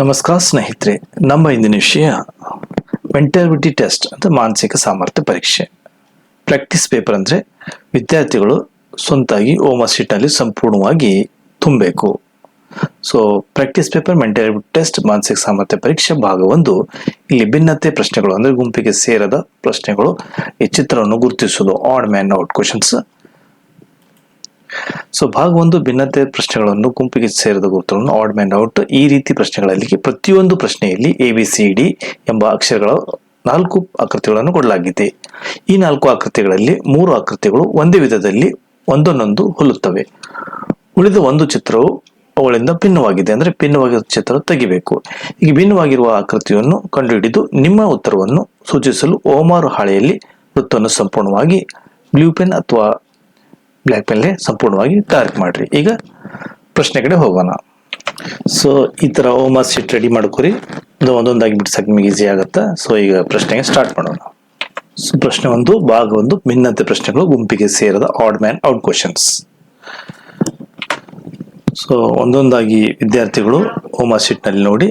ನಮಸ್ಕಾರ ಸ್ನೇಹಿತರೆ, ನಮ್ಮ ಇಂದಿನ ವಿಷಯ ಮೆಂಟಾಲಿಟಿ ಟೆಸ್ಟ್ ಅಂತ ಮಾನಸಿಕ ಸಾಮರ್ಥ್ಯ ಪರೀಕ್ಷೆ. ಪ್ರಾಕ್ಟೀಸ್ ಪೇಪರ್ ಅಂದರೆ ವಿದ್ಯಾರ್ಥಿಗಳು ಸ್ವಂತಾಗಿ ಓಮಾ ಶೀಟ್ನಲ್ಲಿ ಸಂಪೂರ್ಣವಾಗಿ ತುಂಬಬೇಕು. So practice paper mentality test ಮಾನಸಿಕ ಸಾಮರ್ಥ್ಯ ಪರೀಕ್ಷೆ ಭಾಗ 1. ಇಲ್ಲಿ ಭಿನ್ನತೆ ಪ್ರಶ್ನೆಗಳು ಅಂದರೆ ಗುಂಪಿಗೆ ಸೇರದ ಪ್ರಶ್ನೆಗಳು, ಈ ಚಿತ್ರವನ್ನು ಗುರುತಿಸುವುದು, odd man out questions. So ಭಾಗ 1 ಭಿನ್ನತೆ ಪ್ರಶ್ನೆಗಳನ್ನು ಗುಂಪಿಗೆ ಸೇರಿದ ಗುರುತುಗಳನ್ನು ಆಡ್ ಮ್ಯಾನ್ ಔಟ್. ಈ ರೀತಿ ಪ್ರಶ್ನೆಗಳಲ್ಲಿ ಪ್ರತಿಯೊಂದು ಪ್ರಶ್ನೆಯಲ್ಲಿ ABCD ಎಂಬ ಅಕ್ಷರಗಳ 4 ಆಕೃತಿಗಳನ್ನು ಕೊಡಲಾಗಿದೆ. ಈ 4 ಆಕೃತಿಗಳಲ್ಲಿ 3 ಆಕೃತಿಗಳು ಒಂದೇ ವಿಧದಲ್ಲಿ ಒಂದನ್ನೊಂದು ಹೋಲುತ್ತವೆ. ಉಳಿದ ಒಂದು ಚಿತ್ರವು ಅವುಗಳಿಂದ ಭಿನ್ನವಾಗಿದೆ, ಅಂದರೆ ಭಿನ್ನವಾಗಿರುವ ಚಿತ್ರ ತೆಗಿಬೇಕು. ಈಗ ಭಿನ್ನವಾಗಿರುವ ಆಕೃತಿಯನ್ನು ಕಂಡುಹಿಡಿದು ನಿಮ್ಮ ಉತ್ತರವನ್ನು ಸೂಚಿಸಲು ಓಮಾರು ಹಾಳೆಯಲ್ಲಿ ವೃತ್ತವನ್ನು ಸಂಪೂರ್ಣವಾಗಿ ಬ್ಲೂ ಪೆನ್ ಅಥವಾ ಬ್ಲ್ಯಾಕ್ ಪೆನ್ಲೆ ಸಂಪೂರ್ಣವಾಗಿ ಡಾರ್ಕ್ ಮಾಡ್ರಿ. ಈಗ ಪ್ರಶ್ನೆ ಕಡೆ ಹೋಗೋಣ. ಸೊ ಈ ತರ ಓಮಾ ಶೀಟ್ ರೆಡಿ ಮಾಡ್ಕೊರಿ, ಅದು ಒಂದೊಂದಾಗಿ ಬಿಡ್ಸಕ್ಕೆ ನಿಮಗೆ ಈಸಿ ಆಗುತ್ತೆ. ಸೊ ಈಗ ಪ್ರಶ್ನೆಗೆ ಸ್ಟಾರ್ಟ್ ಮಾಡೋಣ. ಸೊ ಪ್ರಶ್ನೆ 1, ಭಾಗ 1, ಭಿನ್ನತೆ ಪ್ರಶ್ನೆಗಳು ಗುಂಪಿಗೆ ಸೇರದ odd man out questions. So ಒಂದೊಂದಾಗಿ ವಿದ್ಯಾರ್ಥಿಗಳು ಓಮಾ ಶೀಟ್ ನಲ್ಲಿ ನೋಡಿ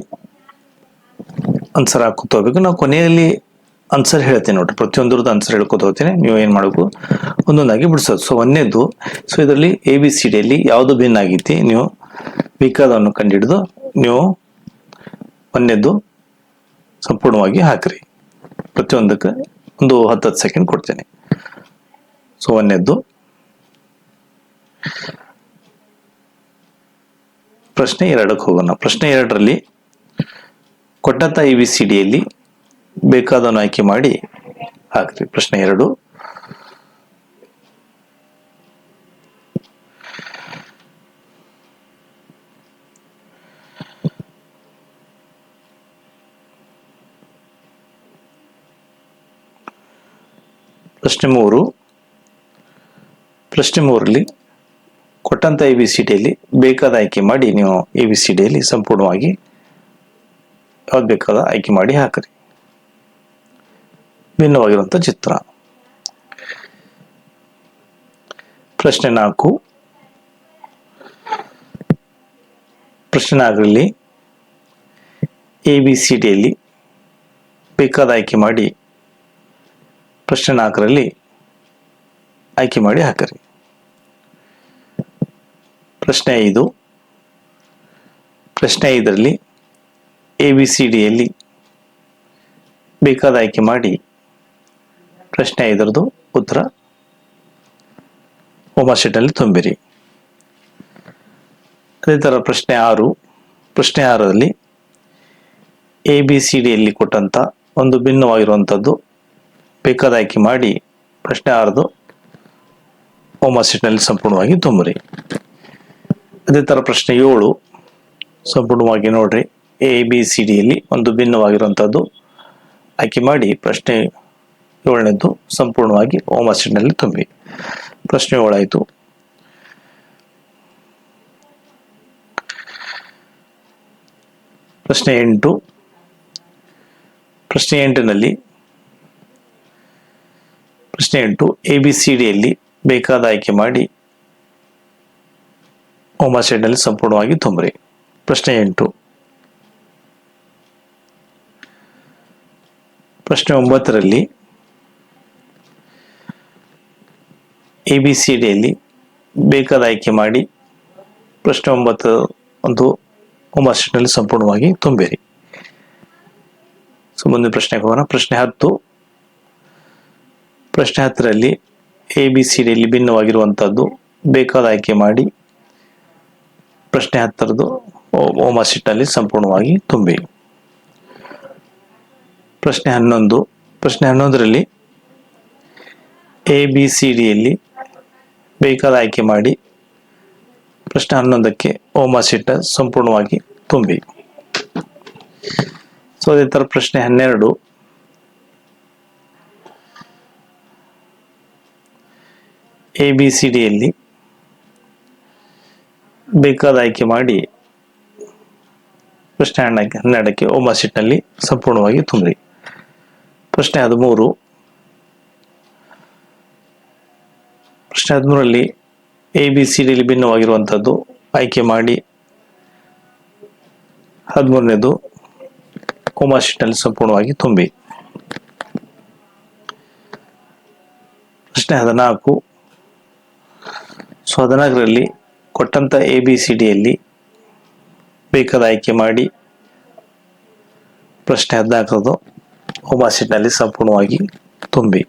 ಆನ್ಸರ್ ಹಾಕುತ್ತಾ ಹೋಗ್ಬೇಕು. ನಾವು ಕೊನೆಯಲ್ಲಿ ಆನ್ಸರ್ ಹೇಳ್ತೀನಿ ನೋಡ್ರಿ, ಪ್ರತಿಯೊಂದರದ್ದು ಆನ್ಸರ್ ಹೇಳ್ಕೊತ ಹೋಗ್ತೀನಿ. ನೀವು ಏನು ಮಾಡಬೇಕು, ಒಂದೊಂದಾಗಿ ಬಿಡಿಸೋದು. ಸೊ ಒಂದೇದು, ಸೊ ಇದರಲ್ಲಿ ABCDಯಲ್ಲಿ ಯಾವುದು ಭಿನ್ನ ಆಗೈತಿ ನೀವು ಬೇಕಾದವನ್ನು ಕಂಡುಹಿಡಿದು ನೀವು ಒಂದೇದು ಸಂಪೂರ್ಣವಾಗಿ ಹಾಕ್ರಿ. ಪ್ರತಿಯೊಂದಕ್ಕೆ ಒಂದು 10 ಸೆಕೆಂಡ್ ಕೊಡ್ತೇನೆ. ಸೊ ಒಂದೇದು ಪ್ರಶ್ನೆ 2ಕ್ಕೆ ಹೋಗೋಣ. ಪ್ರಶ್ನೆ 2ರಲ್ಲಿ ಕೊಟ್ಟಂತ ABCDಯಲ್ಲಿ ಬೇಕಾದನ್ನು ಆಯ್ಕೆ ಮಾಡಿ ಹಾಕ್ರಿ. ಪ್ರಶ್ನೆ 2, ಪ್ರಶ್ನೆ 3, ಪ್ರಶ್ನೆ 3ರಲ್ಲಿ ಕೊಟ್ಟಂತ ABCDಯಲ್ಲಿ ಬೇಕಾದ ಆಯ್ಕೆ ಮಾಡಿ ನೀವು ABCDಯಲ್ಲಿ ಸಂಪೂರ್ಣವಾಗಿ ಯಾವ್ದು ಬೇಕಾದ ಆಯ್ಕೆ ಮಾಡಿ ಹಾಕ್ರಿ. ಭಿನ್ನವಾಗಿರುವಂತ ಚಿತ್ರ. ಪ್ರಶ್ನೆ 4, ಪ್ರಶ್ನೆ 4ರಲ್ಲಿ ABCDಯಲ್ಲಿ ಬೇಕಾದ ಆಯ್ಕೆ ಮಾಡಿ ಪ್ರಶ್ನೆ 4ರಲ್ಲಿ ಆಯ್ಕೆ ಮಾಡಿ ಹಾಕರಿ. ಪ್ರಶ್ನೆ 5, ಪ್ರಶ್ನೆ 5ರಲ್ಲಿ ABCDಯಲ್ಲಿ ಬೇಕಾದ ಆಯ್ಕೆ ಮಾಡಿ ಪ್ರಶ್ನೆ 5ರದ್ದು ಉತ್ತರ ಓಮಾ ಶೀಟ್ನಲ್ಲಿ ತುಂಬಿರಿ. ಅದೇ ತರ ಪ್ರಶ್ನೆ 6, ಪ್ರಶ್ನೆ 6ರಲ್ಲಿ ABCDಯಲ್ಲಿ ಕೊಟ್ಟಂತ ಒಂದು ಭಿನ್ನವಾಗಿರುವಂಥದ್ದು ಬೇಕಾದ ಆಯ್ಕೆ ಮಾಡಿ ಪ್ರಶ್ನೆ 6ರದ್ದು ಓಮಾ ಶೀಟ್ನಲ್ಲಿ ಸಂಪೂರ್ಣವಾಗಿ ತುಂಬಿರಿ. ಅದೇ ತರ ಪ್ರಶ್ನೆ 7 ಸಂಪೂರ್ಣವಾಗಿ ನೋಡ್ರಿ. ABCDಯಲ್ಲಿ ಒಂದು ಭಿನ್ನವಾಗಿರುವಂಥದ್ದು ಆಯ್ಕೆ ಮಾಡಿ ಪ್ರಶ್ನೆ 7ನೇದು ಸಂಪೂರ್ಣವಾಗಿ ಓಮಾ ಶೀಟ್ನಲ್ಲಿ ತುಂಬಿ. ಪ್ರಶ್ನೆ 7 ಆಯಿತು. ಪ್ರಶ್ನೆ 8, ಪ್ರಶ್ನೆ 8ನಲ್ಲಿ ಪ್ರಶ್ನೆ 8 ABCDಯಲ್ಲಿ ಬೇಕಾದ ಆಯ್ಕೆ ಮಾಡಿ ಓಮಾ ಶೀಟ್ನಲ್ಲಿ ಸಂಪೂರ್ಣವಾಗಿ ತುಂಬ್ರಿ. ಪ್ರಶ್ನೆ 8. ಪ್ರಶ್ನೆ 9ರಲ್ಲಿ ABCDಯಲ್ಲಿ ಬೇಕಾದ ಆಯ್ಕೆ ಮಾಡಿ ಪ್ರಶ್ನೆ 9 ಒಂದು ಓಮಾ ಶೀಟ್ನಲ್ಲಿ ಸಂಪೂರ್ಣವಾಗಿ ತುಂಬಿರಿ. ಸೊ ಮುಂದಿನ ಪ್ರಶ್ನೆಗೆ ಹೋಗೋಣ. ಪ್ರಶ್ನೆ 10, ಪ್ರಶ್ನೆ 10ರಲ್ಲಿ ABCDಯಲ್ಲಿ ಭಿನ್ನವಾಗಿರುವಂತಹದ್ದು ಬೇಕಾದ ಆಯ್ಕೆ ಮಾಡಿ ಪ್ರಶ್ನೆ 10ರದ್ದು ಓಮಾ ಶೀಟ್ನಲ್ಲಿ ಸಂಪೂರ್ಣವಾಗಿ ತುಂಬಿ. ಪ್ರಶ್ನೆ 11, ಪ್ರಶ್ನೆ 11ರಲ್ಲಿ ABCDಯಲ್ಲಿ ಬೇಕಾದ ಆಯ್ಕೆ ಮಾಡಿ ಪ್ರಶ್ನೆ 11ಕ್ಕೆ ಓಮಾ ಶೀಟ್ ಸಂಪೂರ್ಣವಾಗಿ ತುಂಬಿ. ಸೊ ಅದೇ ತರ ಪ್ರಶ್ನೆ 12, ABCDಯಲ್ಲಿ ಬೇಕಾದ ಆಯ್ಕೆ ಮಾಡಿ ಪ್ರಶ್ನೆ 12ಕ್ಕೆ ಓಮಾ ಶೀಟ್ನಲ್ಲಿ ಸಂಪೂರ್ಣವಾಗಿ ತುಂಬ್ರಿ. ಪ್ರಶ್ನೆ 13, ಪ್ರಶ್ನೆ 13ರಲ್ಲಿ ABCDಯಲ್ಲಿ ಭಿನ್ನವಾಗಿರುವಂತಹದ್ದು ಆಯ್ಕೆ ಮಾಡಿ 13ನೇದು ಓಮಾ ಶೀಟ್ನಲ್ಲಿ ಸಂಪೂರ್ಣವಾಗಿ ತುಂಬಿ. ಪ್ರಶ್ನೆ 14. ಸೊ 14ರಲ್ಲಿ ಕೊಟ್ಟಂತ ABCDಯಲ್ಲಿ ಬೇಕಾದ ಆಯ್ಕೆ ಮಾಡಿ ಪ್ರಶ್ನೆ 14 ಓಮಾ ಶೀಟ್ನಲ್ಲಿ ಸಂಪೂರ್ಣವಾಗಿ ತುಂಬಿ.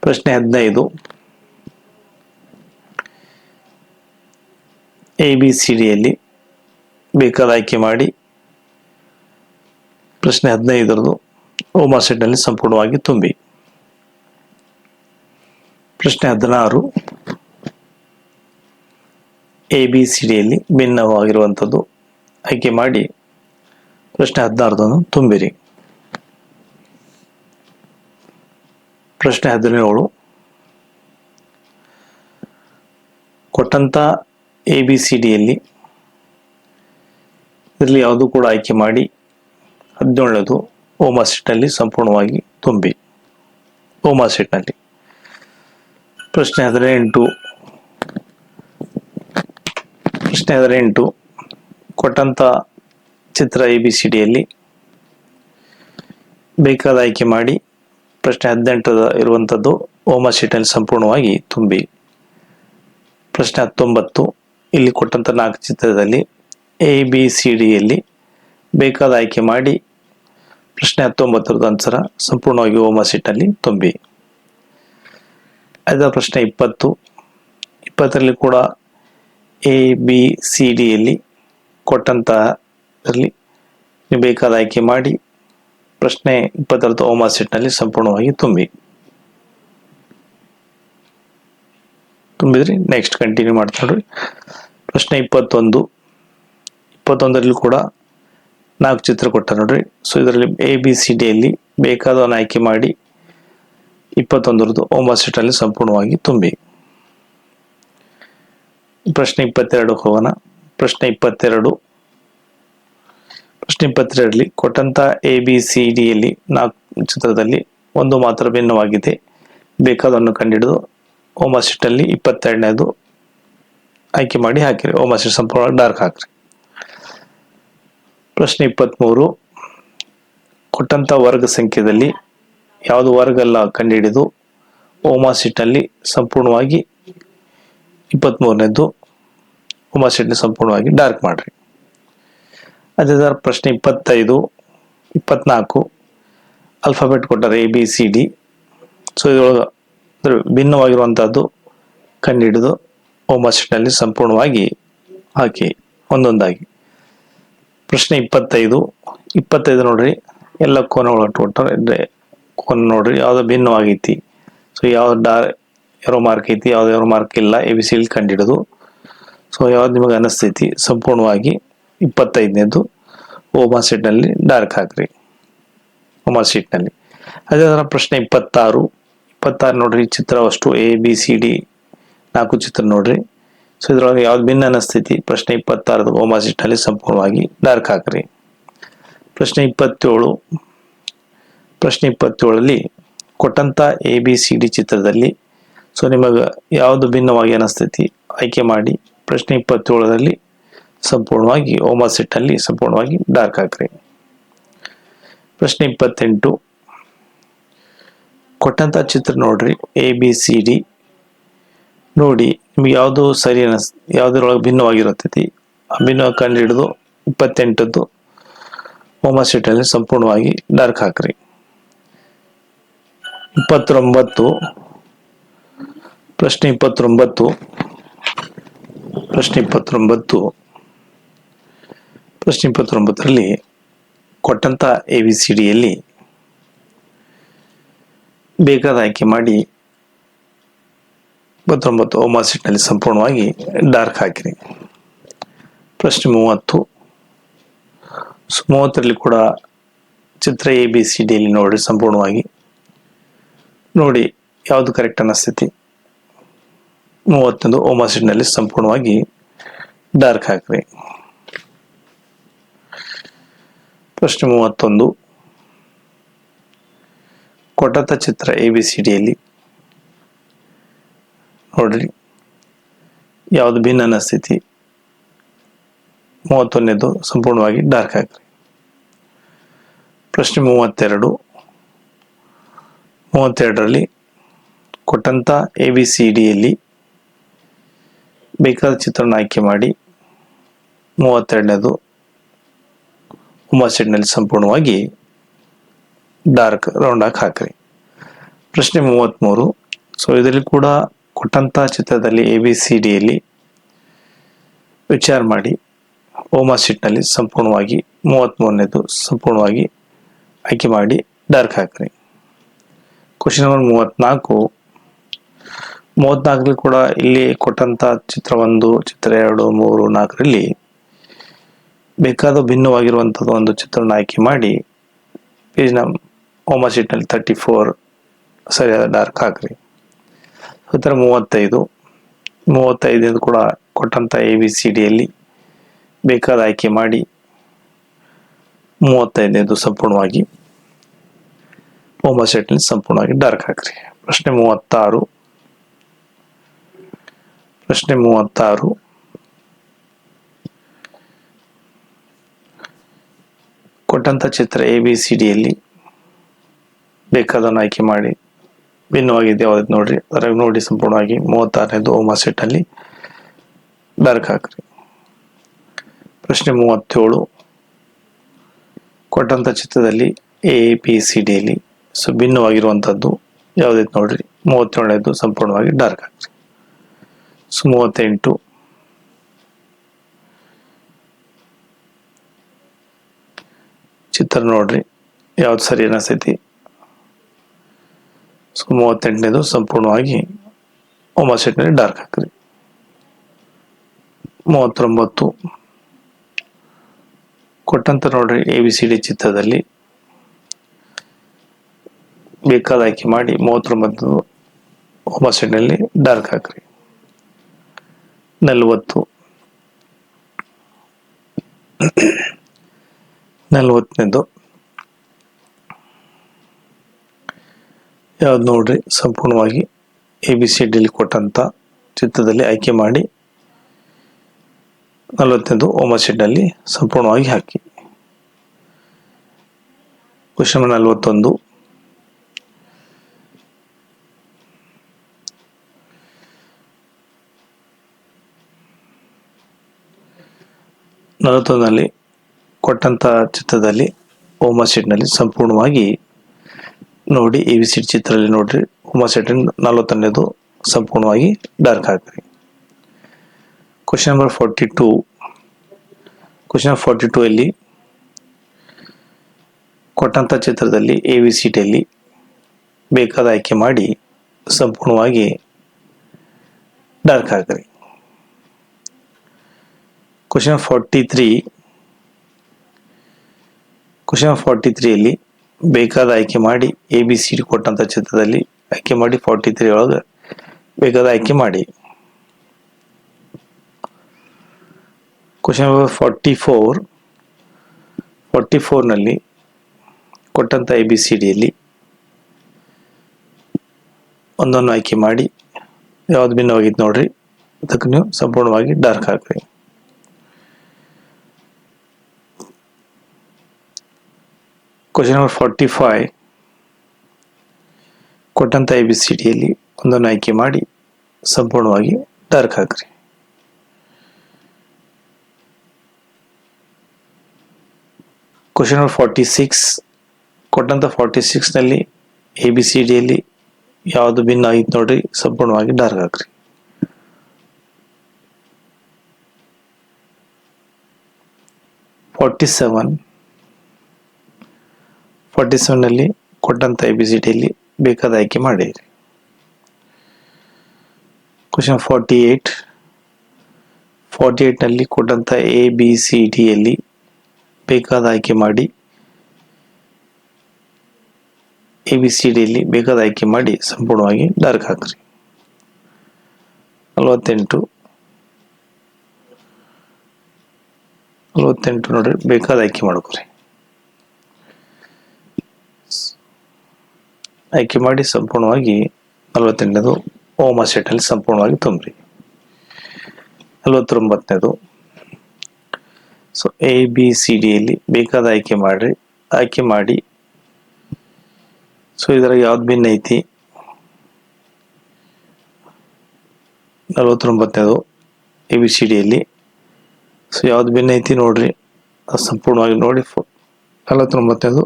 ಪ್ರಶ್ನೆ 15. ABCDಯಲ್ಲಿ ಬೇಕಾದ ಆಯ್ಕೆ ಮಾಡಿ ಪ್ರಶ್ನೆ 15 ಓಮಾ ಶೀಟ್ನಲ್ಲಿ ಸಂಪೂರ್ಣವಾಗಿ ತುಂಬಿ. ಪ್ರಶ್ನೆ 16. ABCDಯಲ್ಲಿ ಭಿನ್ನವಾಗಿರುವಂಥದ್ದು ಆಯ್ಕೆ ಮಾಡಿ ಪ್ರಶ್ನೆ 16 ತುಂಬಿರಿ. ಪ್ರಶ್ನೆ 17. ಕೊಟ್ಟಂತ ABCDಯಲ್ಲಿ ಇದರಲ್ಲಿ ಯಾವುದು ಕೂಡ ಆಯ್ಕೆ ಮಾಡಿ 17ನೇದು ಓಮಾ ಶೀಟ್ನಲ್ಲಿ ಸಂಪೂರ್ಣವಾಗಿ ತುಂಬಿ. ಓಮಾ ಶೀಟ್ನಲ್ಲಿ. ಪ್ರಶ್ನೆ 18. ಕೊಟ್ಟಂತ ಚಿತ್ರ ABCDಯಲ್ಲಿ ಬೇಕಾದ ಆಯ್ಕೆ ಮಾಡಿ ಪ್ರಶ್ನೆ 18 ಇರುವಂಥದ್ದು ಓಮಾ ಶೀಟ್ನಲ್ಲಿ ಸಂಪೂರ್ಣವಾಗಿ ತುಂಬಿ. ಪ್ರಶ್ನೆ 19. ಇಲ್ಲಿ ಕೊಟ್ಟಂತ 4 ಚಿತ್ರದಲ್ಲಿ ABCDಯಲ್ಲಿ ಬೇಕಾದ ಆಯ್ಕೆ ಮಾಡಿ ಪ್ರಶ್ನೆ 19 ಆನ್ಸರ್ ಸಂಪೂರ್ಣವಾಗಿ ಓಮಾ ಶೀಟ್ನಲ್ಲಿ ತುಂಬಿ. ಅದ ಪ್ರಶ್ನೆ 20. 20ರಲ್ಲಿ ಕೂಡ ABCDಯಲ್ಲಿ ಕೊಟ್ಟಂತಲ್ಲಿ ಬೇಕಾದ ಆಯ್ಕೆ ಮಾಡಿ ಪ್ರಶ್ನೆ 20 ಓಮಾ ಶೀಟ್ನಲ್ಲಿ ಸಂಪೂರ್ಣವಾಗಿ ತುಂಬಿದ್ರಿ. ನೆಕ್ಸ್ಟ್ ಕಂಟಿನ್ಯೂ ಮಾಡ್ತಾ ನೋಡ್ರಿ. ಪ್ರಶ್ನೆ 21ರಲ್ಲಿ ಕೂಡ 4 ಚಿತ್ರ ಕೊಟ್ಟ ನೋಡ್ರಿ. ಸೊ ಇದರಲ್ಲಿ ABCDಯಲ್ಲಿ ಬೇಕಾದವನ್ನ ಆಯ್ಕೆ ಮಾಡಿ 21 ಓಮಾ ಶೀಟ್ನಲ್ಲಿ ಸಂಪೂರ್ಣವಾಗಿ ತುಂಬಿ. ಪ್ರಶ್ನೆ 22 ಹೋಗೋಣ. ಪ್ರಶ್ನೆ 22ರಲ್ಲಿ ಕೊಟ್ಟಂತ ABCDಯಲ್ಲಿ 4 ಚಿತ್ರದಲ್ಲಿ ಒಂದು ಮಾತ್ರ ಭಿನ್ನವಾಗಿದೆ, ಬೇಕಾದವನ್ನು ಕಂಡುಹಿಡಿದು ಓಮಾ ಶೀಟ್ನಲ್ಲಿ 22ನೇದು ಆಯ್ಕೆ ಮಾಡಿ ಹಾಕಿರಿ. ಓಮಾ ಶೀಟ್ ಸಂಪೂರ್ಣವಾಗಿ ಡಾರ್ಕ್ ಹಾಕ್ರಿ. ಪ್ರಶ್ನೆ 23. ಕೊಟ್ಟಂತ ವರ್ಗ ಸಂಖ್ಯೆಯಲ್ಲಿ ಯಾವುದು ವರ್ಗ ಅಲ್ಲ ಕಂಡುಹಿಡಿದು ಓಮಾ ಶೀಟ್ನಲ್ಲಿ ಸಂಪೂರ್ಣವಾಗಿ 23ನೇದು ಓಮಾ ಶೀಟ್ನಲ್ಲಿ ಸಂಪೂರ್ಣವಾಗಿ ಡಾರ್ಕ್ ಮಾಡ್ರಿ. ಅದೇ ತರ ಪ್ರಶ್ನೆ 25, 24 ಅಲ್ಫಾಬೆಟ್ ಕೊಟ್ಟರೆ ABCD. ಸೊ ಇದರೊಳಗೆ ಭಿನ್ನವಾಗಿರುವಂತಹದ್ದು ಕಂಡುಹಿಡಿದು ಓಮಾ ಶೀಟ್ನಲ್ಲಿ ಸಂಪೂರ್ಣವಾಗಿ ಹಾಕಿ ಒಂದೊಂದಾಗಿ. ಪ್ರಶ್ನೆ 25 ನೋಡ್ರಿ. ಎಲ್ಲ ಕೋನಗಳು ಕೊಟ್ಟರೆ ಕೋನ ನೋಡ್ರಿ ಯಾವ್ದು ಭಿನ್ನವಾಗೈತಿ. ಸೊ ಯಾವ್ದು ಎರೋ ಮಾರ್ಕ್ ಐತಿ, ಯಾವ್ದು ಎರೋ ಮಾರ್ಕ್ ಇಲ್ಲ, ABCD ಕಂಡುಹಿಡಿದು ಸೊ ಯಾವ್ದು ನಿಮಗೆ ಅನಿಸ್ತೈತಿ ಸಂಪೂರ್ಣವಾಗಿ 25ನೇದು ಓಮಾ ಶೀಟ್ನಲ್ಲಿ ಡಾರ್ಕ್ ಹಾಕ್ರಿ. ಓಮಾ ಶೀಟ್ನಲ್ಲಿ. ಅದೇ ತರ ಪ್ರಶ್ನೆ 26 ನೋಡ್ರಿ. ಚಿತ್ರ ಅಷ್ಟು ABCD 4 ಚಿತ್ರ ನೋಡ್ರಿ. ಸೊ ಇದ್ರೊಳಗೆ ಯಾವ್ದು ಭಿನ್ನ ಅನಿಸ್ತೈತಿ ಪ್ರಶ್ನೆ 26 ಓಮಾ ಶೀಟ್ನಲ್ಲಿ ಸಂಪೂರ್ಣವಾಗಿ ಡಾರ್ಕ್ ಹಾಕ್ರಿ. ಪ್ರಶ್ನೆ 27ರಲ್ಲಿ ಕೊಟ್ಟಂತ ABCD ಚಿತ್ರದಲ್ಲಿ ಸೊ ನಿಮಗೆ ಯಾವುದು ಭಿನ್ನವಾಗಿ ಅನಿಸ್ತೈತಿ ಆಯ್ಕೆ ಮಾಡಿ ಪ್ರಶ್ನೆ 27ರಲ್ಲಿ ಸಂಪೂರ್ಣವಾಗಿ ಓಮಾ ಶೀಟ್ನಲ್ಲಿ ಸಂಪೂರ್ಣವಾಗಿ ಡಾರ್ಕ್ ಹಾಕ್ರಿ. ಪ್ರಶ್ನೆ 28. ಕೊಟ್ಟಂತ ಚಿತ್ರ ನೋಡ್ರಿ ABCD ನೋಡಿ ನಿಮ್ಗೆ ಯಾವುದು ಸರಿ ಯಾವುದ್ರೊಳಗೆ ಭಿನ್ನವಾಗಿರುತ್ತೈತಿ ಆ ಭಿನ್ನವಾಗಿ ಕಂಡು ಹಿಡಿದು 28ದ್ದು ಓಮಾ ಶೀಟ್ನಲ್ಲಿ ಸಂಪೂರ್ಣವಾಗಿ ಡಾರ್ಕ್ ಹಾಕ್ರಿ. 29. ಪ್ರಶ್ನೆ 29ರಲ್ಲಿ ಕೊಟ್ಟಂತ ABCDಯಲ್ಲಿ ಬೇಕಾದ ಆಯ್ಕೆ ಮಾಡಿ 29 ಓಮಾ ಶೀಟ್ನಲ್ಲಿ ಸಂಪೂರ್ಣವಾಗಿ ಡಾರ್ಕ್ ಹಾಕಿರಿ. ಪ್ರಶ್ನೆ 30ರಲ್ಲಿ ಕೂಡ ಚಿತ್ರ ABCDಯಲ್ಲಿ ನೋಡಿ ಸಂಪೂರ್ಣವಾಗಿ ನೋಡಿ ಯಾವುದು ಕರೆಕ್ಟ್ ಅನಿಸ್ತೈತಿ 31 ಓಮಾ ಶೀಟ್ನಲ್ಲಿ ಸಂಪೂರ್ಣವಾಗಿ ಡಾರ್ಕ್ ಹಾಕ್ರಿ. ಪ್ರಶ್ನೆ 31. ಕೊಟ್ಟಂತ ಚಿತ್ರ ABCDಯಲ್ಲಿ ನೋಡ್ರಿ ಯಾವ್ದು ಭಿನ್ನ ಅನಿಸ್ತೈತಿ 31ನೇದು ಸಂಪೂರ್ಣವಾಗಿ ಡಾರ್ಕ್ ಹಾಕ್ರಿ. ಪ್ರಶ್ನೆ 32ರಲ್ಲಿ ಕೊಟ್ಟಂತ ABCDಯಲ್ಲಿ ಬೇಕಾದ ಚಿತ್ರವನ್ನು ಆಯ್ಕೆ ಮಾಡಿ 32ನೇದು ಉಮಾ ಶೆಡ್ನಲ್ಲಿ ಸಂಪೂರ್ಣವಾಗಿ ಡಾರ್ಕ್ ರೌಂಡ್ ಹಾಕ್ರಿ. ಪ್ರಶ್ನೆ 33, ಸೊ ಇದರಲ್ಲಿ ಕೂಡ ಕೊಟ್ಟಂತ ಚಿತ್ರದಲ್ಲಿ ABCDಯಲ್ಲಿ ವಿಚಾರ ಮಾಡಿ ಓಮಾ ಶೀಟ್ನಲ್ಲಿ ಸಂಪೂರ್ಣವಾಗಿ 33ನೇದು ಸಂಪೂರ್ಣವಾಗಿ ಆಯ್ಕೆ ಮಾಡಿ ಡಾರ್ಕ್ ಹಾಕ್ರಿ. ಕ್ವಶನ್ ನಂಬರ್ 34ರಲ್ಲಿ ಕೂಡ ಇಲ್ಲಿ ಕೊಟ್ಟಂತ ಚಿತ್ರ 1, ಚಿತ್ರ 2, 3, 4ರಲ್ಲಿ ಬೇಕಾದ ಭಿನ್ನವಾಗಿರುವಂಥದ್ದು ಒಂದು ಚಿತ್ರವನ್ನು ಆಯ್ಕೆ ಮಾಡಿ ಪೇಜ್ನ ಓಮಾ ಶೀಟ್ನಲ್ಲಿ 34 ಸರಿಯಾದ ಡಾರ್ಕ್ ಹಾಕ್ರಿ. ಉತ್ತರ 35 ಕೂಡ ಕೊಟ್ಟಂತ ABCDಯಲ್ಲಿ ಬೇಕಾದ ಆಯ್ಕೆ ಮಾಡಿ 35ನೇದು ಸಂಪೂರ್ಣವಾಗಿ ಓಮಾ ಶೀಟ್ನಲ್ಲಿ ಸಂಪೂರ್ಣವಾಗಿ ಡಾರ್ಕ್ ಹಾಕ್ರಿ. ಪ್ರಶ್ನೆ 36 ಕೊಟ್ಟಂತ ಚಿತ್ರ ABCDಯಲ್ಲಿ ಬೇಕಾದನ್ನು ಆಯ್ಕೆ ಮಾಡಿ ಭಿನ್ನವಾಗಿದೆ ಯಾವ್ದು ನೋಡ್ರಿ, ಅದ್ರಾಗ ನೋಡಿ ಸಂಪೂರ್ಣವಾಗಿ 36ನೇದು ಓಮಾ ಶೀಟ್ನಲ್ಲಿ ಡಾರ್ಕ್ ಹಾಕ್ರಿ. ಪ್ರಶ್ನೆ 37 ಕೊಟ್ಟಂತ ಚಿತ್ರದಲ್ಲಿ ABCDಯಲ್ಲಿ ಭಿನ್ನವಾಗಿರುವಂಥದ್ದು ಯಾವುದೈತೆ ನೋಡ್ರಿ, 37ನೇದು ಸಂಪೂರ್ಣವಾಗಿ ಡಾರ್ಕ್ ಹಾಕ್ರಿ. 38 ಚಿತ್ರ ನೋಡ್ರಿ ಯಾವ್ದು ಸರಿ ಅನಿಸ್ತೈತಿ. 38ನೇದು ಸಂಪೂರ್ಣವಾಗಿ ಓಮಾ ಶೀಟ್ನಲ್ಲಿ ಡಾರ್ಕ್ ಹಾಕ್ರಿ. 39 ಕೊಟ್ಟಂತ ನೋಡ್ರಿ ABCD ಚಿತ್ರದಲ್ಲಿ ಬೇಕಾದ ಆಯ್ಕೆ ಮಾಡಿ 39 ಓಮಾ ಶೀಟ್ನಲ್ಲಿ ಡಾರ್ಕ್ ಹಾಕ್ರಿ. 40ನೇದು ಯಾವ್ದು ನೋಡ್ರಿ ಸಂಪೂರ್ಣವಾಗಿ ABCDಯಲ್ಲಿ ಕೊಟ್ಟಂತ ಚಿತ್ರದಲ್ಲಿ ಆಯ್ಕೆ ಮಾಡಿ 40ನೇದು ಓಮಾ ಶೀಟ್ನಲ್ಲಿ ಸಂಪೂರ್ಣವಾಗಿ ಹಾಕಿ. ಕ್ವಶನ್ 41 41ರಲ್ಲಿ ಕೊಟ್ಟಂತ ಚಿತ್ರದಲ್ಲಿ ಓಮಾ ಶೀಟ್ನಲ್ಲಿ ಸಂಪೂರ್ಣವಾಗಿ ನೋಡಿ ABCD ಚಿತ್ರದಲ್ಲಿ ನೋಡ್ರಿ ಓಮಾ ಶೀಟ್ 41ನೇದು ಸಂಪೂರ್ಣವಾಗಿ ಡಾರ್ಕ್ ಹಾಕ್ರಿ. ಕ್ವಶನ್ ನಂಬರ್ 42 ಅಲ್ಲಿ ಕೊಟ್ಟಂತ ಚಿತ್ರದಲ್ಲಿ ABCDಯಲ್ಲಿ ಬೇಕಾದ ಆಯ್ಕೆ ಮಾಡಿ ಸಂಪೂರ್ಣವಾಗಿ ಡಾರ್ಕ್ ಹಾಕ್ರಿ. ಕ್ವಶನ್ 43ಅಲ್ಲಿ ಬೇಕಾದ ಆಯ್ಕೆ ಮಾಡಿ ABCD ಕೊಟ್ಟಂತ ಚಿತ್ರದಲ್ಲಿ ಆಯ್ಕೆ ಮಾಡಿ 43 ಒಳಗೆ ಬೇಕಾದ ಆಯ್ಕೆ ಮಾಡಿ. ಕ್ವಶನ್ ನಂಬರ್ 44ನಲ್ಲಿ ಕೊಟ್ಟಂತ ABCDಯಲ್ಲಿ ಒಂದನ್ನು ಆಯ್ಕೆ ಮಾಡಿ ಯಾವ್ದು ಭಿನ್ನವಾಗಿತ್ತು ನೋಡ್ರಿ ಅದಕ್ಕೆ ನೀವು ಸಂಪೂರ್ಣವಾಗಿ ಡಾರ್ಕ್ ಹಾಕ್ರಿ. ಕ್ವಶನ್ ನಂಬರ್ 45 ಕೊಟ್ಟಂತ ABCDಯಲ್ಲಿ ಒಂದನ್ನು ಆಯ್ಕೆ ಮಾಡಿ ಸಂಪೂರ್ಣವಾಗಿ ಡಾರ್ಕ್ ಹಾಕ್ರಿ. ಕ್ವಶನ್ ನಂಬರ್ 46 ಕೊಟ್ಟಂತ 46ನಲ್ಲಿ ABCDಯಲ್ಲಿ ಯಾವುದು ಭಿನ್ನ ಆಗಿತ್ತು ನೋಡ್ರಿ ಸಂಪೂರ್ಣವಾಗಿ ಡಾರ್ಕ್ ಹಾಕ್ರಿ. 47ನಲ್ಲಿ ಕೊಟ್ಟಂತ ABCDಯಲ್ಲಿ ಬೇಕಾದ ಆಯ್ಕೆ ಮಾಡಿರಿ. ಕ್ವಶನ್ 48ನಲ್ಲಿ ಕೊಟ್ಟಂತ ABCDಯಲ್ಲಿ ಬೇಕಾದ ಆಯ್ಕೆ ಮಾಡಿ ABCDಯಲ್ಲಿ ಬೇಕಾದ ಆಯ್ಕೆ ಮಾಡಿ ಸಂಪೂರ್ಣವಾಗಿ ಡಾರ್ಕ್ ಹಾಕ್ರಿ. 48 ನೋಡ್ರಿ ಬೇಕಾದ ಆಯ್ಕೆ ಮಾಡ್ಕೊರಿ. ಆಯ್ಕೆ ಮಾಡಿ ಸಂಪೂರ್ಣವಾಗಿ 48ನೇದು ಓಮಾ ಶೀಟ್ನಲ್ಲಿ ಸಂಪೂರ್ಣವಾಗಿ ತುಂಬ್ರಿ. 49ನೇದು ಸೊ ಎ ಬಿ ಸಿ ಡಿಯಲ್ಲಿ ಬೇಕಾದ ಆಯ್ಕೆ ಮಾಡಿ ಸೊ ಇದರ ಯಾವ್ದು ಭಿನ್ನ ಐತಿ 49ನೇದು ಎ ಬಿ ಸಿ ಡಿಯಲ್ಲಿ. ಸೊ ಯಾವ್ದು ಭಿನ್ನ ಐತಿ ನೋಡ್ರಿ, ಅದು ಸಂಪೂರ್ಣವಾಗಿ ನೋಡಿ. 49ನೇದು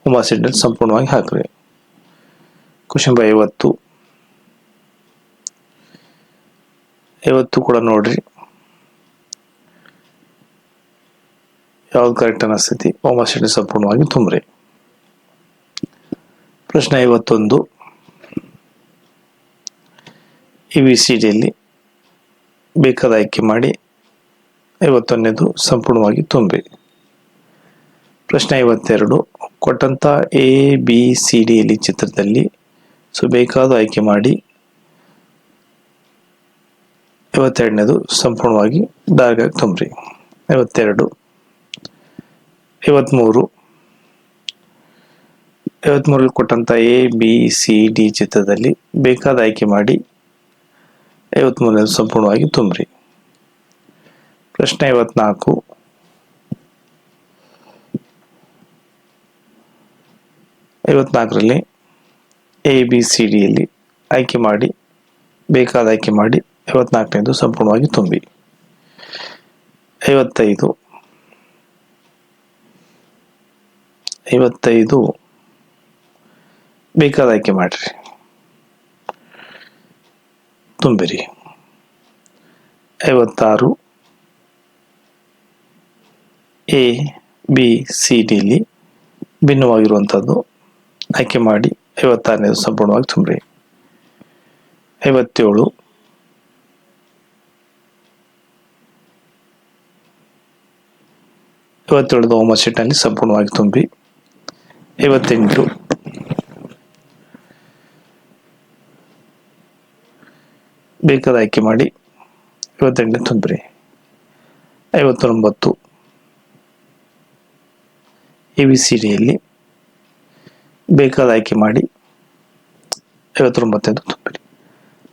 ಉಮಾ ಸೆಟ್ನಲ್ಲಿ ಸಂಪೂರ್ಣವಾಗಿ ಹಾಕ್ರಿ. ಕ್ವಶನ್ ಬೈ 50 ಕೂಡ ನೋಡ್ರಿ ಯಾವ್ದು ಕರೆಕ್ಟ್ ಅನಿಸ್ತೈತಿ. ಉಮಾ ಸೆಟ್ ಸಂಪೂರ್ಣವಾಗಿ ತುಂಬ್ರಿ. ಪ್ರಶ್ನೆ 51 ಎ ಬಿ ಸಿ ಡಿಯಲ್ಲಿ ಬೇಕಾದ ಆಯ್ಕೆ ಮಾಡಿ 51ನೇದು ಸಂಪೂರ್ಣವಾಗಿ ತುಂಬಿ. ಪ್ರಶ್ನೆ 52 ಕೊಟ್ಟಂತ ಎ ಬಿ ಸಿ ಡಿಯಲ್ಲಿ ಚಿತ್ರದಲ್ಲಿ ಸೊ ಬೇಕಾದ ಆಯ್ಕೆ ಮಾಡಿ 52ನೇದು ಸಂಪೂರ್ಣವಾಗಿ ಡಾರ್ಕ್ ಆಗಿ ತುಂಬ್ರಿ. 52 53ರಲ್ಲಿ ಕೊಟ್ಟಂತ ಎ ಬಿ ಸಿ ಡಿ ಚಿತ್ರದಲ್ಲಿ ಬೇಕಾದ ಆಯ್ಕೆ ಮಾಡಿ 53ನೇದು ಸಂಪೂರ್ಣವಾಗಿ ತುಂಬ್ರಿ. ಪ್ರಶ್ನೆ 54ರಲ್ಲಿ ಎ ಬಿ ಸಿ ಡಿಯಲ್ಲಿ ಆಯ್ಕೆ ಮಾಡಿ ಬೇಕಾದ ಆಯ್ಕೆ ಮಾಡಿ 54ನೇದು ಸಂಪೂರ್ಣವಾಗಿ ತುಂಬಿ. 55 ಬೇಕಾದ ಆಯ್ಕೆ ಮಾಡ್ರಿ, ತುಂಬಿರಿ. 56 ಎ ಬಿ ಸಿ ಡಿಲಿ ಭಿನ್ನವಾಗಿರುವಂಥದ್ದು ಆಯ್ಕೆ ಮಾಡಿ 56ನೇದು ಸಂಪೂರ್ಣವಾಗಿ ತುಂಬ್ರಿ. 57 ಉಮಾ ಸೆಟ್ನಲ್ಲಿ ಸಂಪೂರ್ಣವಾಗಿ ತುಂಬಿ. 58 ಬೇಕಾದ ಆಯ್ಕೆ ಮಾಡಿ 58ನೇ ತುಂಬ್ರಿ. 59 ಎ ಬಿ ಸಿ ಡಿಯಲ್ಲಿ ಬೇಕಾದ ಆಯ್ಕೆ ಮಾಡಿ 59ನೇದು ತುಂಬಿರಿ.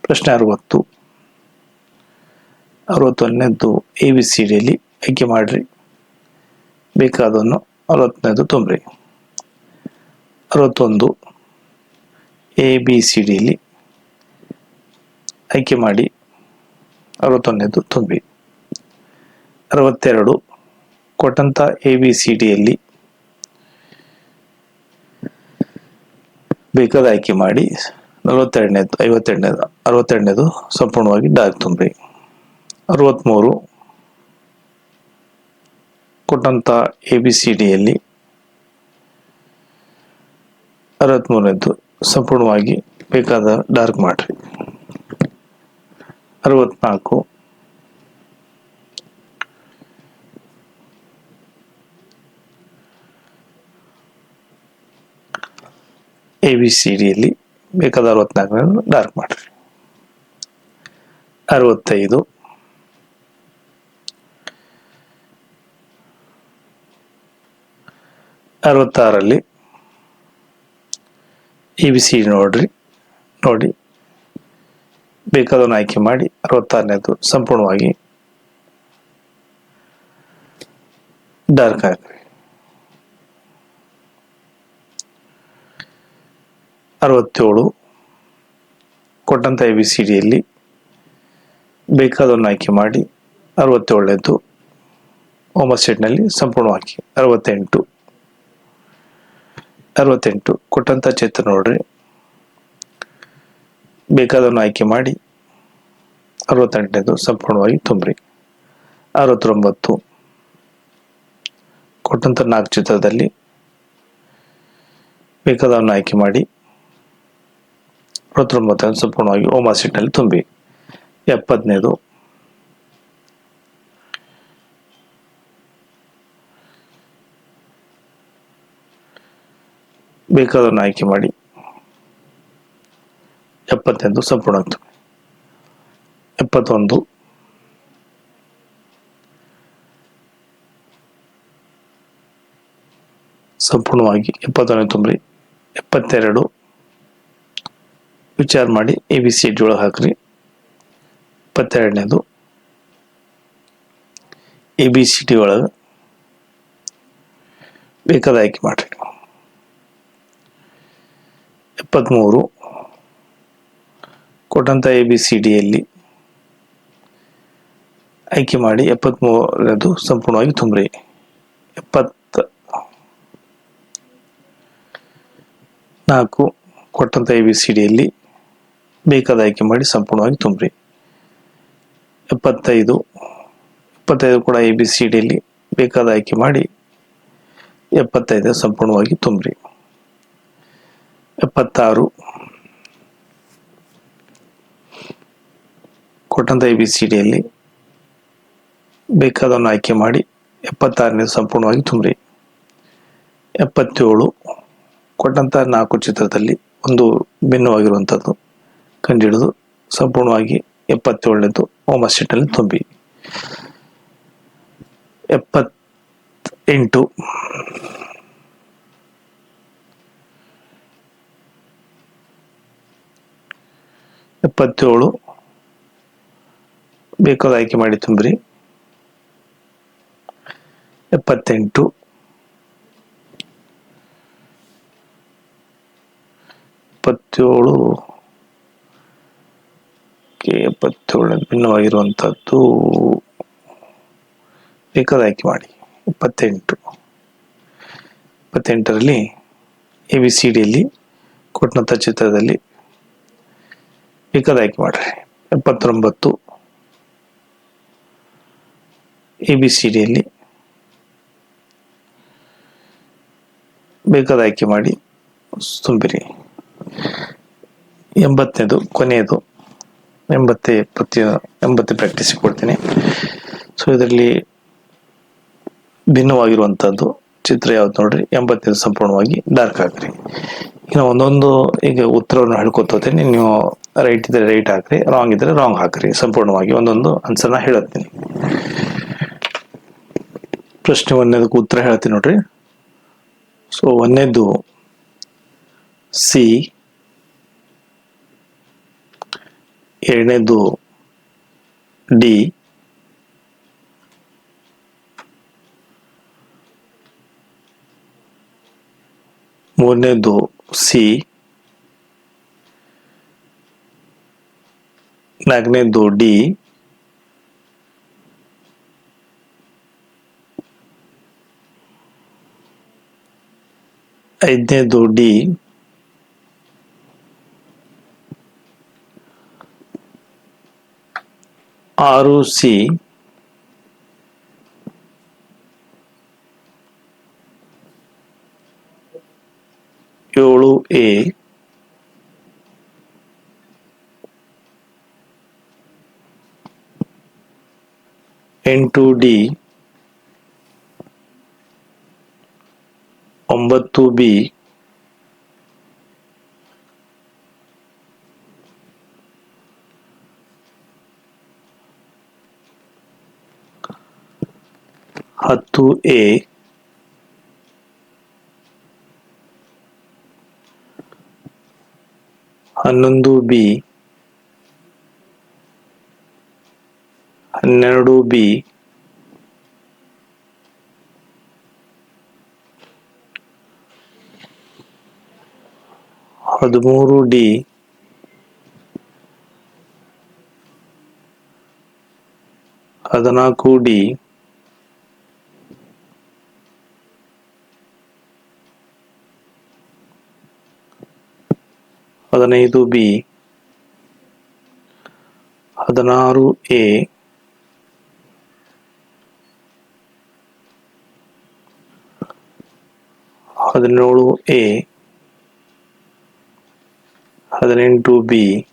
ಪ್ರಶ್ನೆ 61ನೇದು ಎ ಬಿ ಸಿ ಡಿಯಲ್ಲಿ ಆಯ್ಕೆ ಮಾಡ್ರಿ, ಬೇಕಾದನ್ನು 60ನೇದು ತುಂಬ್ರಿ. 61 ಎ ಬಿ ಸಿ ಡಿಯಲ್ಲಿ ಆಯ್ಕೆ ಮಾಡಿ 61ನೇದು ತುಂಬಿ. 62 ಕೊಟ್ಟಂತ ಎ ಬಿ ಸಿ ಡಿಯಲ್ಲಿ ಬೇಕಾದ ಆಯ್ಕೆ ಮಾಡಿ 62ನೇದು ಸಂಪೂರ್ಣವಾಗಿ ಡಾರ್ಕ್ ತುಂಬ್ರಿ. 63 ಕೊಟ್ಟಂತ ಎ ಬಿ ಸಿ ಡಿಯಲ್ಲಿ 63ನೇದು ಸಂಪೂರ್ಣವಾಗಿ ಬೇಕಾದ ಡಾರ್ಕ್ ಮಾಡ್ರಿ. 64 ಎ ಬಿ ಸಿ ಡಿಯಲ್ಲಿ ಬೇಕಾದ 64ನೇದು ಡಾರ್ಕ್ ಮಾಡ್ರಿ. 65 66ರಲ್ಲಿ ಎ ಬಿ ಸಿ ಡಿ ನೋಡಿ ಬೇಕಾದನ್ನು ಆಯ್ಕೆ ಮಾಡಿ 66ನೇದು ಸಂಪೂರ್ಣವಾಗಿ ಡಾರ್ಕ್ ಹಾಕ್ರಿ. 67 ಕೊಟ್ಟಂತ ಎ ಬಿ ಸಿ ಡಿಯಲ್ಲಿ ಬೇಕಾದನ್ನು ಆಯ್ಕೆ ಮಾಡಿ 67ನೇದು ಉಮಾ ಸೆಟ್ನಲ್ಲಿ ಸಂಪೂರ್ಣವಾಗಿ. 68 ಕೊಟ್ಟಂತ ಚಿತ್ರ ನೋಡ್ರಿ, ಬೇಕಾದನ್ನು ಆಯ್ಕೆ ಮಾಡಿ 68ನೇದು ಸಂಪೂರ್ಣವಾಗಿ ತುಂಬ್ರಿ. 69 ಕೊಟ್ಟಂತ 4 ಚಿತ್ರದಲ್ಲಿ ಬೇಕಾದವನ್ನು ಆಯ್ಕೆ ಮಾಡಿ 69ನೇದು ಸಂಪೂರ್ಣವಾಗಿ ಉಮಾ ಸೆಟ್ನಲ್ಲಿ ತುಂಬಿ. 70ನೇದು ಬೇಕಾದನ್ನು ಆಯ್ಕೆ ಮಾಡಿ 70ನೇದು ಸಂಪೂರ್ಣವಾಗಿ ತುಂಬಿ. 71 ಸಂಪೂರ್ಣವಾಗಿ 71ನೇ ತುಂಬ್ರಿ. 72 ವಿಚಾರ ಮಾಡಿ ಎ ಬಿ ಸಿ ಡಿ ಒಳಗೆ ಹಾಕ್ರಿ. 72ನೇದು ಎ ಬಿ ಸಿ ಡಿ ಒಳಗೆ ಬೇಕಾದ ಆಯ್ಕೆ ಮಾಡಿರಿ. 73 ಕೊಟ್ಟಂಥ ABCDಯಲ್ಲಿ ಆಯ್ಕೆ ಮಾಡಿ 73 ಸಂಪೂರ್ಣವಾಗಿ ತುಂಬ್ರಿ. 74 ಕೊಟ್ಟಂಥ ABCDಯಲ್ಲಿ ಬೇಕಾದ ಆಯ್ಕೆ ಮಾಡಿ ಸಂಪೂರ್ಣವಾಗಿ ತುಂಬ್ರಿ. 75 ಕೂಡ ABCDಯಲ್ಲಿ ಬೇಕಾದ ಆಯ್ಕೆ ಮಾಡಿ 75 ಸಂಪೂರ್ಣವಾಗಿ ತುಂಬ್ರಿ. 76 ಕೊಟ್ಟಂಥ ABCDಯಲ್ಲಿ ಬೇಕಾದವನ್ನು ಆಯ್ಕೆ ಮಾಡಿ 76ನೇ ಸಂಪೂರ್ಣವಾಗಿ ತುಂಬ್ರಿ. 77 ಕೊಟ್ಟಂಥ 4 ಚಿತ್ರದಲ್ಲಿ ಒಂದು ಭಿನ್ನವಾಗಿರುವಂಥದ್ದು ಕಂಡುಹಿಡಿದು ಸಂಪೂರ್ಣವಾಗಿ 77ನೇದು ಹೋಮ್ ಶೀಟ್ನಲ್ಲಿ ತುಂಬಿ. 78 ಬೇಕಾದ ಆಯ್ಕೆ ಮಾಡಿ ತುಂಬ್ರಿ. 78 ಭಿನ್ನವಾಗಿರುವಂಥದ್ದು ಬೇಕಾದ ಆಯ್ಕೆ ಮಾಡಿ. 78ರಲ್ಲಿ ABCDಯಲ್ಲಿ ಕೊಟ್ಟಂಥ ಚಿತ್ರದಲ್ಲಿ ಬೇಕಾದ ಆಯ್ಕೆ ಮಾಡಿರಿ. 79 ABCDಯಲ್ಲಿ ಬೇಕಾದ ಆಯ್ಕೆ ಮಾಡಿ ತುಂಬಿರಿ. 80ನೇದು ಕೊನೆಯದು 80 ಪ್ರಾಕ್ಟೀಸ್ ಕೊಡ್ತೀನಿ. ಸೊ ಇದರಲ್ಲಿ ಭಿನ್ನವಾಗಿರುವಂಥದ್ದು ಚಿತ್ರ ಯಾವ್ದು ನೋಡ್ರಿ. 80ನೇದು ಸಂಪೂರ್ಣವಾಗಿ ಡಾರ್ಕ್ ಹಾಕ್ರಿ. ಇನ್ನು ಒಂದೊಂದು ಈಗ ಉತ್ತರವನ್ನು ಹೇಳ್ಕೊತೋತೀನಿ. ನೀವು ರೈಟ್ ಇದ್ರೆ ರೈಟ್ ಹಾಕ್ರಿ, ರಾಂಗ್ ಇದ್ರೆ ರಾಂಗ್ ಹಾಕ್ರಿ. ಸಂಪೂರ್ಣವಾಗಿ ಒಂದೊಂದು ಆನ್ಸರ್ನ ಹೇಳತ್ತೀನಿ. ಪ್ರಶ್ನೆ 1ನೇದಕ್ಕೆ ಉತ್ತರ ಹೇಳ್ತೀನಿ ನೋಡ್ರಿ. ಸೊ 1ನೇದು C, 2ನೇದು D, 3ನೇದು C, 4ನೇದು D, 5ನೇದು D, 6 C, 7 A, 8 D, 9 B, 10 A, 11 B, 12 B, 13 D, 14 D, 15 B, 16 A, 17 A, 18 B,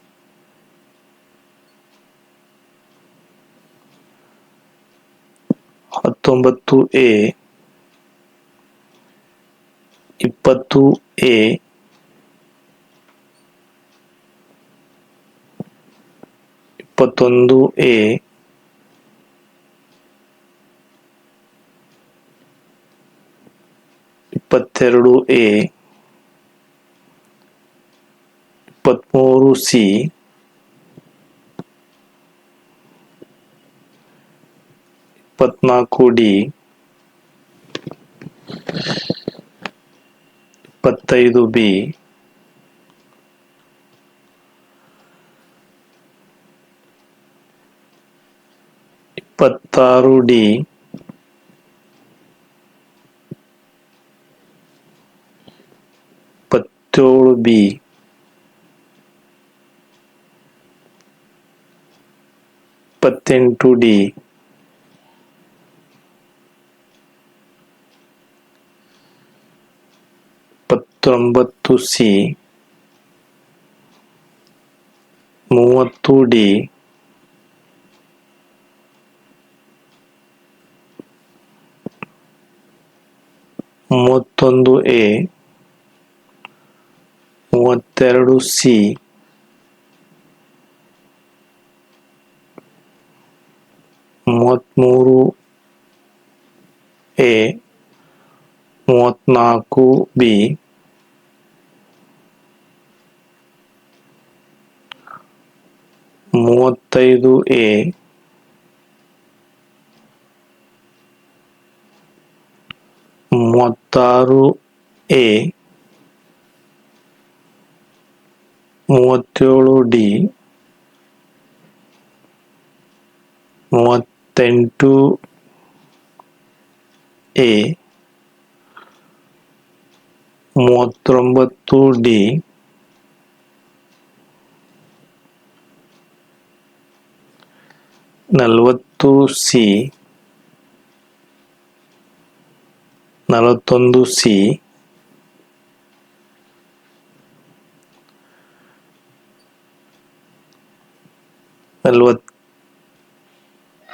19 A, 20 A, 21 A, 22 A, 23 C, 24 D, 25B, 26D, 27B, 28D, 19C, 30D, 31A, 32C, 33A, 34B, 35A, 36A, 37D,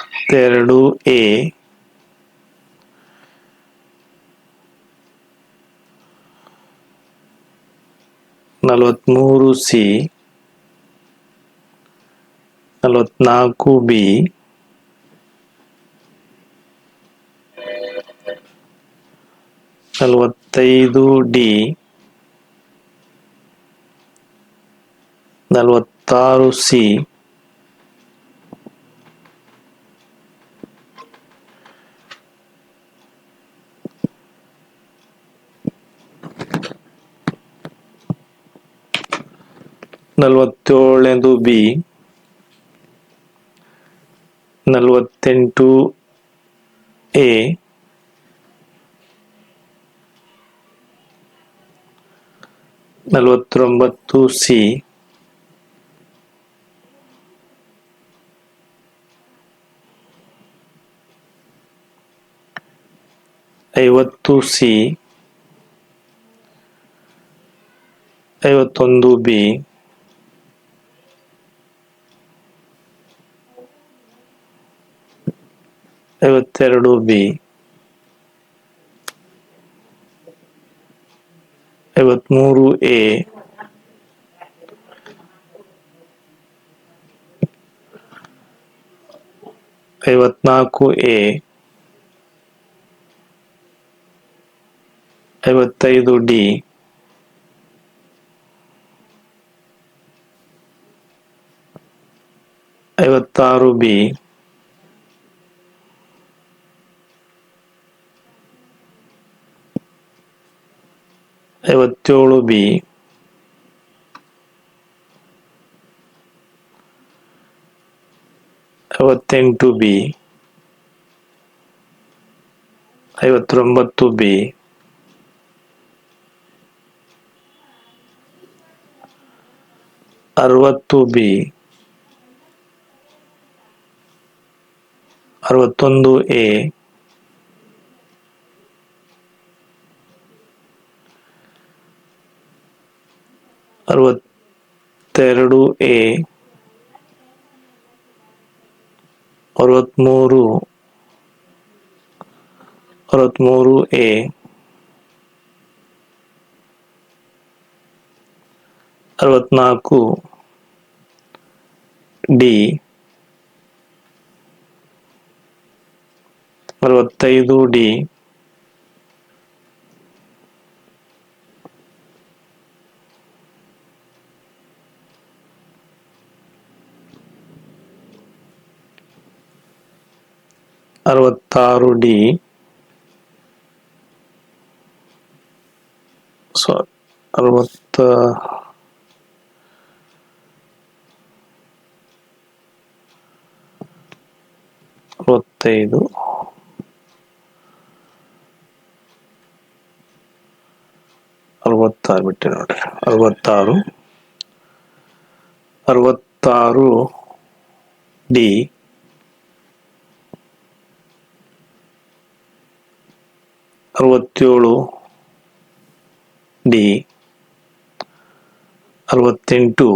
38A, 39D, 40C, 41C, 42A, 43C, 44B, 45D, 46C, 47B, 48A, 49C, 50C, 51B, 52B, 53A, 54A, 55D, 56B, 57B, 58B, 59B, 60B, 61A, 62A, 63, 63A, 64D, 65D, 66D, so 60 65 66 ಬಿಟ್ಟೆ ನೋಡ್ರಿ 66 D 67 D 68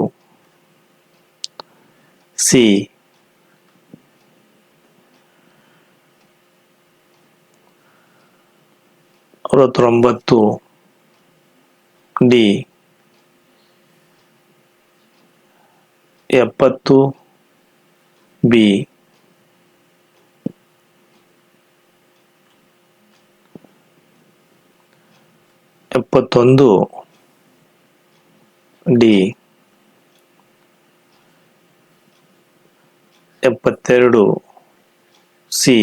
C 69 D 70 B 71 D 72 C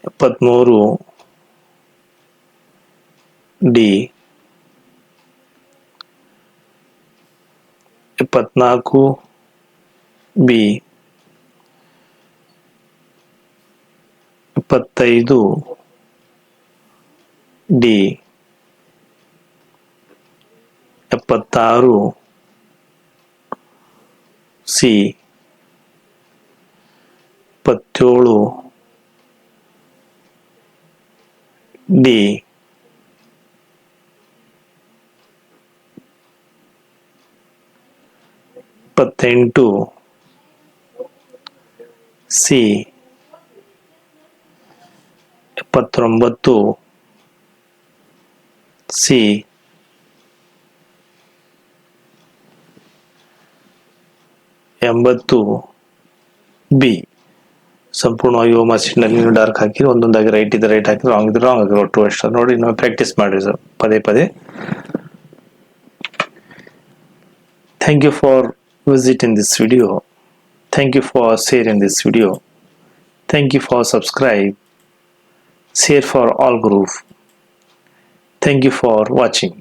73 D 74 B 75 D 76 C 77 D 78 C 79 C 80 B. ಸಂಪೂರ್ಣವಾಗಿ ಓ ಮಾರ್ಕ್ಶೀಟ್ನಲ್ಲಿ ನೀವು dark ಹಾಕಿ ಒಂದೊಂದಾಗಿ right ಇದ್ರೆ right ಹಾಕಿ wrong ಇದ್ರೆ wrong ಹಾಕಿ ಒಟ್ಟು ಅಷ್ಟು ನೋಡಿ ನಾವು ಪ್ರಾಕ್ಟೀಸ್ ಮಾಡಿರಿ ಸರ್ ಪದೇ ಪದೇ. Thank you for visiting this video. Thank you for sharing this video. Thank you for subscribe. Share for all group. Thank you for watching.